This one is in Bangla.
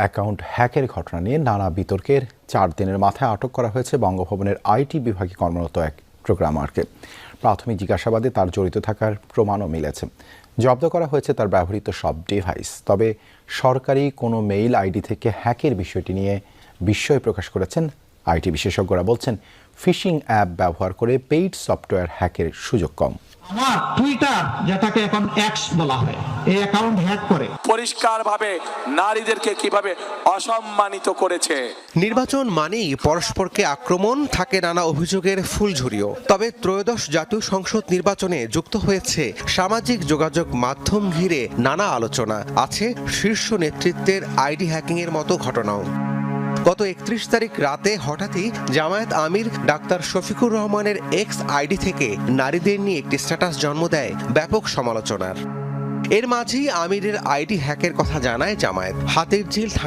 অ্যাকাউন্ট হ্যাকের ঘটনা নিয়ে নানা বিতর্কের 4 দিনের মাথায় আটক করা হয়েছে বঙ্গভবনের আইটি বিভাগে কর্মরত এক প্রোগ্রামারকে। প্রাথমিক জিজ্ঞাসাবাদে তার জড়িত থাকার প্রমাণও মিলেছে। জব্দ করা হয়েছে তার ব্যবহৃত সব ডিভাইস। তবে সরকারি কোনো মেইল আইডি থেকে হ্যাকের বিষয়টি নিয়ে বিস্ময় প্রকাশ করেছেন আইটি বিশেষজ্ঞরা। বলছেন, ফিশিং অ্যাপ ব্যবহার করে পেইড সফটওয়্যার হ্যাকের সুযোগ কম। আমার টুইটার, যেটাকে এখন এক্স বলা হয়, এই অ্যাকাউন্ট হ্যাক করে পরিষ্কারভাবে নারীদেরকে কিভাবে অসম্মানিত করেছে। নির্বাচন মানেই পরস্পরকে আক্রমণ, থাকে নানা অভিযোগের ফুলঝুরিও। তবে ত্রয়োদশ জাতীয় সংসদ নির্বাচনে যুক্ত হয়েছে সামাজিক যোগাযোগ মাধ্যম ঘিরে নানা আলোচনা। আছে শীর্ষ নেতৃত্বের আইডি হ্যাকিং এর মতো ঘটনাও। গত 31 তারিখ রাতে হঠাৎই জামায়াত আমির ডাক্তার শফিকুর রহমানের এক্স আইডি থেকে নারীদের নিয়ে একটি স্ট্যাটাস জন্ম দেয় ব্যাপক সমালোচনার। এর মাঝেই আমিরের আইডি হ্যাকের কথা জানায় জামায়াত। হাতিরঝিল